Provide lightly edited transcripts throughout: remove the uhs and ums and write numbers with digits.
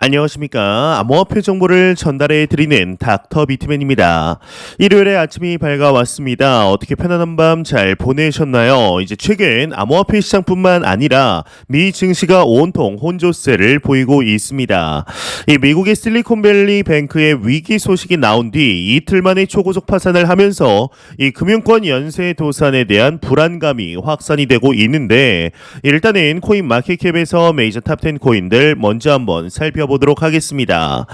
안녕하십니까. 암호화폐 정보를 전달해 드리는 닥터 비트맨입니다. 일요일에 아침이 밝아왔습니다. 어떻게 편안한 밤 잘 보내셨나요? 이제 최근 암호화폐 시장뿐만 아니라 미 증시가 온통 혼조세를 보이고 있습니다. 이 미국의 실리콘밸리 뱅크의 위기 소식이 나온 뒤 이틀 만에 초고속 파산을 하면서 이 금융권 연쇄 도산에 대한 불안감이 확산이 되고 있는데 일단은 코인 마켓캡에서 메이저 탑10 코인들 먼저 한번 살펴보도록 하겠습니다.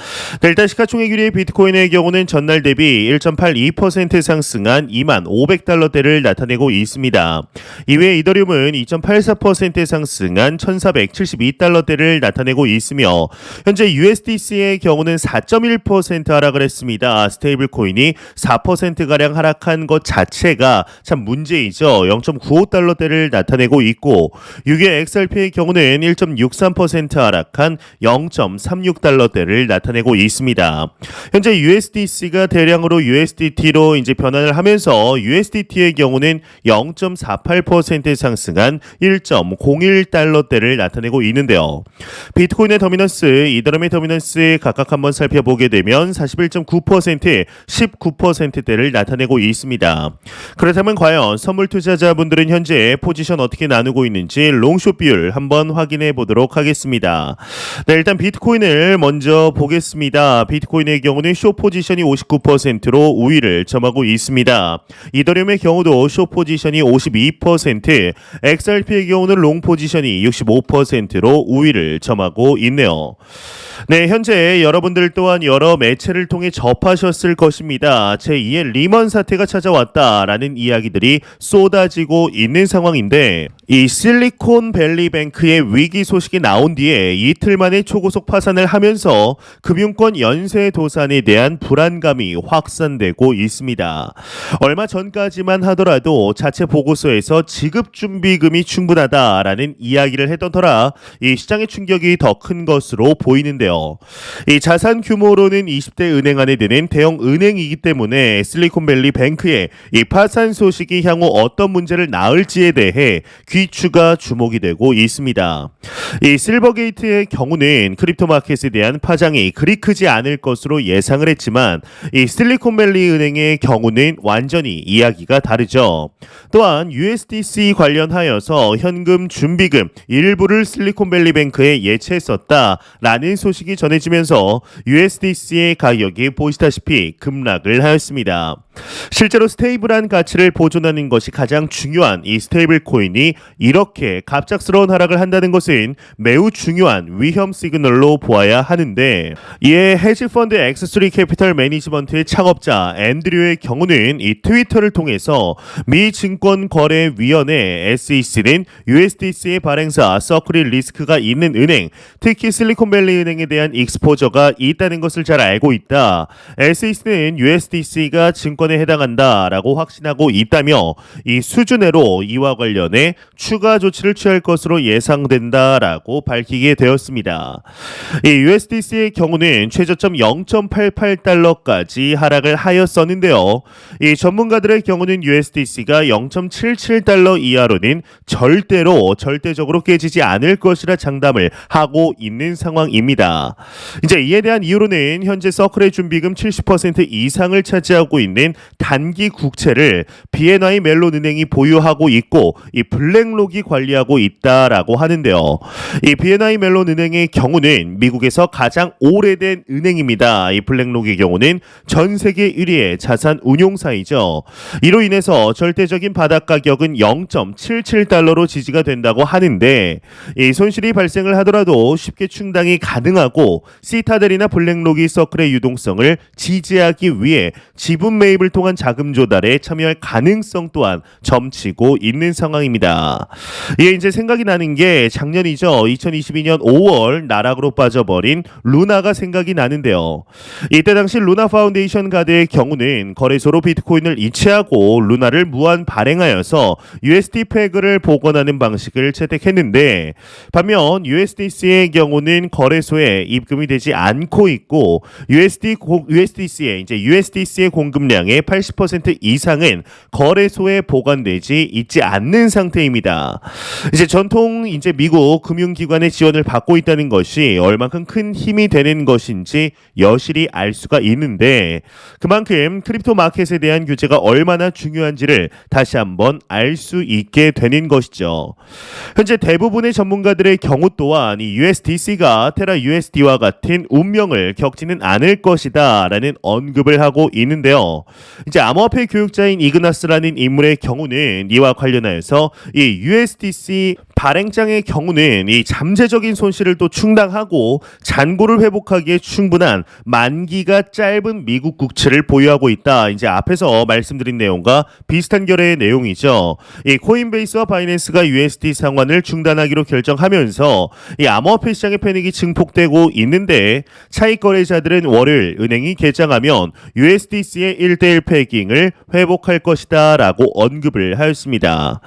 일단 시가총액 1위 비트코인의 경우는 전날 대비 1.82% 상승한 25,500달러대를 나타내고 있습니다. 이외에 이더리움은 2.84% 상승한 1,472달러대를 나타내고 있으며 현재 USDC의 경우는 4.1% 하락을 했습니다. 스테이블 코인이 4%가량 하락한 것 자체가 참 문제이죠. 0.95달러대를 나타내고 있고 6위 XRP의 경우는 1.63% 하락한 0.36달러대를 나타내고 있습니다. 현재 USDC가 대량으로 USDT로 이제 변환을 하면서 USDT의 경우는 0.48% 상승한 1.01달러대를 나타내고 있는데요. 비트코인의 더미넌스, 이더리움의 더미넌스 각각 한번 살펴보게 되면 41.9%, 19%대를 나타내고 있습니다. 그렇다면 과연 선물 투자자분들은 현재 포지션 어떻게 나누고 있는지 롱숏 비율 한번 확인해 보도록 하겠습니다. 네, 일단 비트코인을 먼저 보겠습니다. 비트코인의 경우는 숏 포지션이 59%로 우위를 점하고 있습니다. 이더리움의 경우도 숏 포지션이 52%, XRP의 경우는 롱 포지션이 65%로 우위를 점하고 있네요. 네, 현재 여러분들 또한 여러 매체를 통해 접하셨을 것입니다. 제2의 리먼 사태가 찾아왔다라는 이야기들이 쏟아지고 있는 상황인데 이 실리콘밸리 뱅크의 위기 소식이 나온 뒤에 이틀 만에 초고속 파산을 하면서 금융권 연쇄 도산에 대한 불안감이 확산되고 있습니다. 얼마 전까지만 하더라도 자체 보고서에서 지급 준비금이 충분하다라는 이야기를 했던 터라 이 시장의 충격이 더 큰 것으로 보이는데요. 이 자산 규모로는 20대 은행 안에 드는 대형 은행이기 때문에 실리콘밸리 뱅크의 이 파산 소식이 향후 어떤 문제를 낳을지에 대해 귀추가 주목이 되고 있습니다. 이 실버게이트의 경우는 크립토 마켓에 대한 파장이 그리 크지 않을 것으로 예상을 했지만 이 실리콘밸리 은행의 경우는 완전히 이야기가 다르죠. 또한 USDC 관련하여서 현금 준비금 일부를 실리콘밸리 뱅크에 예치했었다라는 소식이 전해지면서 USDC의 가격이 보시다시피 급락을 하였습니다. 실제로 스테이블한 가치를 보존하는 것이 가장 중요한 이 스테이블 코인이 이렇게 갑작스러운 하락을 한다는 것은 매우 중요한 위험 시그널로 보아야 하는데 이에 헤지펀드 X3 캐피털 매니지먼트의 창업자 앤드류의 경우는 이 트위터를 통해서 미 증권거래위원회 SEC는 USDC의 발행사 서클이 리스크가 있는 은행, 특히 실리콘밸리 은행에 대한 익스포저가 있다는 것을 잘 알고 있다. SEC는 USDC가 증권에 해당한다라고 확신하고 있다며 이 수준으로 이와 관련해 추가 조치를 취할 것으로 예상된다라고 밝히게 되었습니다. 이 USDC의 경우는 최저점 0.88달러까지 하락을 하였었는데요. 이 전문가들의 경우는 USDC가 0.77달러 이하로는 절대적으로 깨지지 않을 것이라 장담을 하고 있는 상황입니다. 이제 이에 대한 이유로는 현재 서클의 준비금 70% 이상을 차지하고 있는 단기 국채를 BNY 멜론 은행이 보유하고 있고 이 블랙록이 관리하고 있다라고 하는데요. 이 BNY 멜론 은행의 경우는 미국에서 가장 오래된 은행입니다. 이 블랙록의 경우는 전 세계 1위의 자산 운용사이죠. 이로 인해서 절대적인 바닥 가격은 0.77달러로 지지가 된다고 하는데 이 손실이 발생을 하더라도 쉽게 충당이 가능하고 시타델이나 블랙록이 서클의 유동성을 지지하기 위해 지분 매입을 통한 자금 조달에 참여할 가능성 또한 점치고 있는 상황입니다. 이게 이제 생각이 나는 게 작년이죠. 2022년 5월 나락으로 빠져버린 루나가 생각이 나는데요. 이때 당시 루나 파운데이션 가드의 경우는 거래소로 비트코인을 이체하고 루나를 무한 발행하여서 USD 패그를 복원하는 방식을 채택했는데 반면 USDC의 경우는 거래소에 입금이 되지 않고 있고 USDC의 공급량이 시장의 80% 이상은 거래소에 보관되지 있지 않는 상태입니다. 이제 전통 이제 미국 금융기관의 지원을 받고 있다는 것이 얼만큼 큰 힘이 되는 것인지 여실히 알 수가 있는데 그만큼 크립토 마켓에 대한 규제가 얼마나 중요한지를 다시 한번 알 수 있게 되는 것이죠. 현재 대부분의 전문가들의 경우 또한 이 USDC가 테라 USD와 같은 운명을 겪지는 않을 것이다 라는 언급을 하고 있는데요. 이제 암호화폐 교육자인 이그나스라는 인물의 경우는 이와 관련하여서 이 USDC 발행장의 경우는 이 잠재적인 손실을 또 충당하고 잔고를 회복하기에 충분한 만기가 짧은 미국 국채를 보유하고 있다. 이제 앞에서 말씀드린 내용과 비슷한 결의 내용이죠. 이 코인베이스와 바이낸스가 USD 상환을 중단하기로 결정하면서 이 암호화폐 시장의 패닉이 증폭되고 있는데 차익 거래자들은 월요일 은행이 개장하면 USDC의 1대1 패깅을 회복할 것이다 라고 언급을 하였습니다.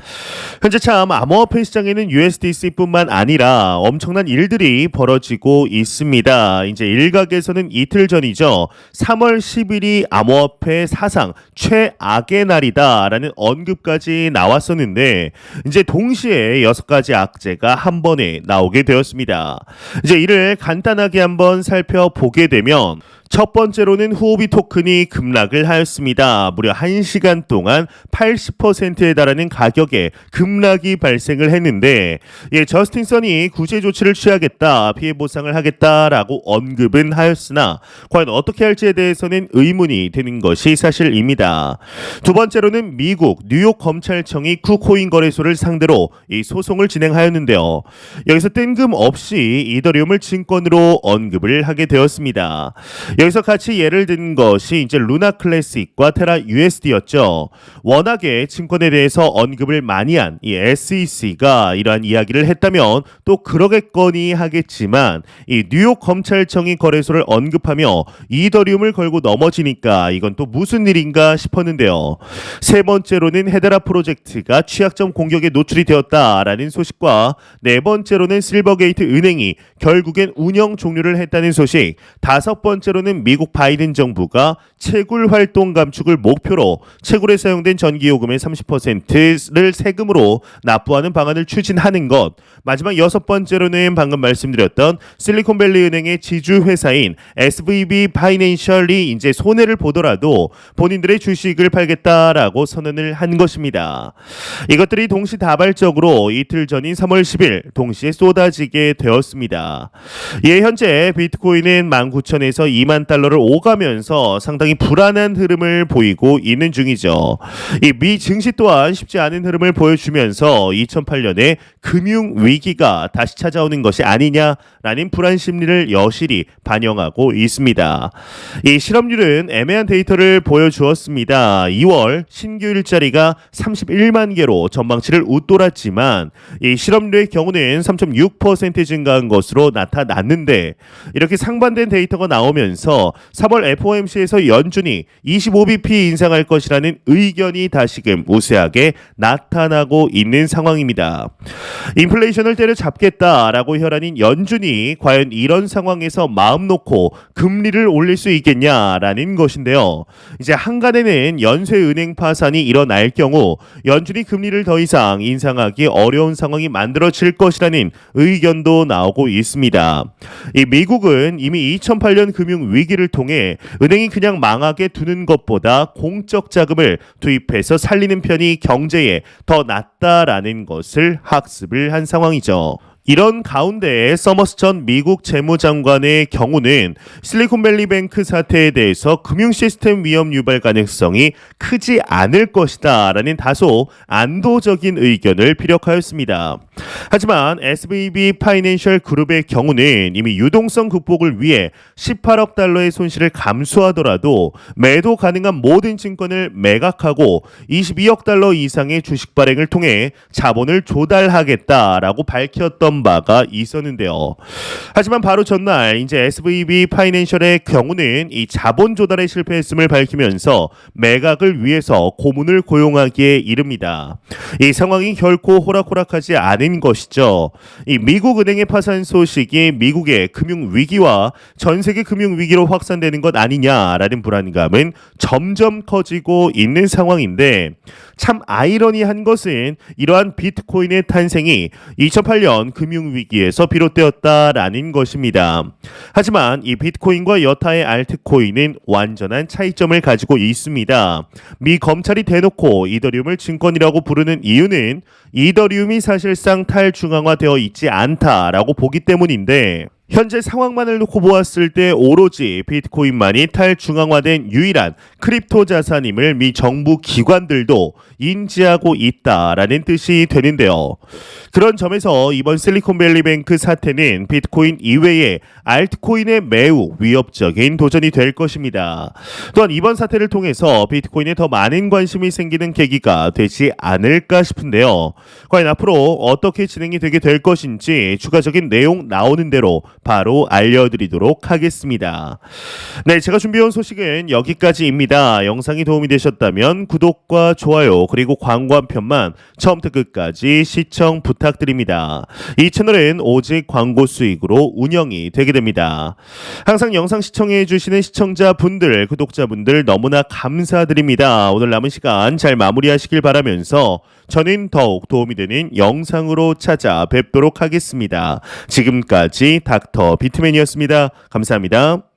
현재 참 암호화폐 시장에는 USDC뿐만 아니라 엄청난 일들이 벌어지고 있습니다. 이제 일각에서는 이틀 전이죠. 3월 10일이 암호화폐 사상 최악의 날이다라는 언급까지 나왔었는데 이제 동시에 6가지 악재가 한 번에 나오게 되었습니다. 이제 이를 간단하게 한번 살펴보게 되면 첫 번째로는 후오비 토큰이 급락을 하였습니다. 무려 1시간 동안 80%에 달하는 가격의 급락이 발생을 했는데 저스틴 선이 구제 조치를 취하겠다, 피해 보상을 하겠다라고 언급은 하였으나 과연 어떻게 할지에 대해서는 의문이 드는 것이 사실입니다. 두 번째로는 미국 뉴욕 검찰청이 쿠코인 거래소를 상대로 이 소송을 진행하였는데요. 여기서 뜬금없이 이더리움을 증권으로 언급을 하게 되었습니다. 여기서 같이 예를 든 것이 이제 루나 클래식과 테라 USD였죠. 워낙에 증권에 대해서 언급을 많이 한 이 SEC가 이러한 이야기를 했다면 또 그러겠거니 하겠지만 이 뉴욕 검찰청이 거래소를 언급하며 이더리움을 걸고 넘어지니까 이건 또 무슨 일인가 싶었는데요. 세 번째로는 헤데라 프로젝트가 취약점 공격에 노출이 되었다라는 소식과 네 번째로는 실버게이트 은행이 결국엔 운영 종료를 했다는 소식, 다섯 번째로는 미국 바이든 정부가 채굴 활동 감축을 목표로 채굴에 사용된 전기요금의 30%를 세금으로 납부하는 방안을 추진하는 것, 마지막 여섯 번째로는 방금 말씀드렸던 실리콘밸리 은행의 지주 회사인 SVB 파이낸셜이 이제 손해를 보더라도 본인들의 주식을 팔겠다라고 선언을 한 것입니다. 이것들이 동시다발적으로 이틀 전인 3월 10일 동시에 쏟아지게 되었습니다. 현재 비트코인은 19,000에서 2만 달러를 오가면서 상당히 불안한 흐름을 보이고 있는 중이죠. 이 미 증시 또한 쉽지 않은 흐름을 보여주면서 2008년에 금융 위기가 다시 찾아오는 것이 아니냐라는 불안 심리를 여실히 반영하고 있습니다. 이 실업률은 애매한 데이터를 보여주었습니다. 2월 신규 일자리가 31만 개로 전망치를 웃돌았지만 이 실업률의 경우는 3.6% 증가한 것으로 나타났는데 이렇게 상반된 데이터가 나오면서 3월 FOMC에서 연준이 25bp 인상할 것이라는 의견이 다시금 우세하게 나타나고 있는 상황입니다. 인플레이션을 때려잡겠다라고 혈안인 연준이 과연 이런 상황에서 마음 놓고 금리를 올릴 수 있겠냐라는 것인데요. 이제 한간에는 연쇄은행 파산이 일어날 경우 연준이 금리를 더 이상 인상하기 어려운 상황이 만들어질 것이라는 의견도 나오고 있습니다. 이 미국은 이미 2008년 금융 위기를 통해 은행이 그냥 망하게 두는 것보다 공적 자금을 투입해서 살리는 편이 경제에 더 낫다라는 것을 학습을 한 상황이죠. 이런 가운데 서머스 전 미국 재무장관의 경우는 실리콘밸리 뱅크 사태에 대해서 금융 시스템 위험 유발 가능성이 크지 않을 것이다 라는 다소 안도적인 의견을 피력하였습니다. 하지만 SVB 파이낸셜 그룹의 경우는 이미 유동성 극복을 위해 18억 달러의 손실을 감수하더라도 매도 가능한 모든 증권을 매각하고 22억 달러 이상의 주식 발행을 통해 자본을 조달하겠다라고 밝혔던 했던 바가 있었는데요. 하지만 바로 전날 이제 SVB 파이낸셜의 경우는 이 자본 조달에 실패했음을 밝히면서 매각을 위해서 고문을 고용하기에 이릅니다. 이 상황이 결코 호락호락하지 않은 것이죠. 이 미국 은행의 파산 소식이 미국의 금융 위기와 전 세계 금융 위기로 확산되는 것 아니냐라는 불안감은 점점 커지고 있는 상황인데 참 아이러니한 것은 이러한 비트코인의 탄생이 2008년 금융 위기에서 비롯되었다라는 것입니다. 하지만 이 비트코인과 여타의 알트코인은 완전한 차이점을 가지고 있습니다. 미 검찰이 대놓고 이더리움을 증권이라고 부르는 이유는 이더리움이 사실상 탈중앙화되어 있지 않다라고 보기 때문인데 현재 상황만을 놓고 보았을 때 오로지 비트코인만이 탈중앙화된 유일한 크립토 자산임을 미 정부 기관들도 인지하고 있다라는 뜻이 되는데요. 그런 점에서 이번 실리콘밸리뱅크 사태는 비트코인 이외의 알트코인에 매우 위협적인 도전이 될 것입니다. 또한 이번 사태를 통해서 비트코인에 더 많은 관심이 생기는 계기가 되지 않을까 싶은데요. 과연 앞으로 어떻게 진행이 되게 될 것인지 추가적인 내용 나오는 대로 바로 알려드리도록 하겠습니다. 네, 제가 준비해온 소식은 여기까지입니다. 영상이 도움이 되셨다면 구독과 좋아요 그리고 광고 한 편만 처음부터 끝까지 시청 부탁드립니다. 이 채널은 오직 광고 수익으로 운영이 되게 됩니다. 항상 영상 시청해 주시는 시청자분들, 구독자분들 너무나 감사드립니다. 오늘 남은 시간 잘 마무리하시길 바라면서 저는 더욱 도움이 되는 영상으로 찾아뵙도록 하겠습니다. 지금까지 닥터 비트맨이었습니다. 감사합니다.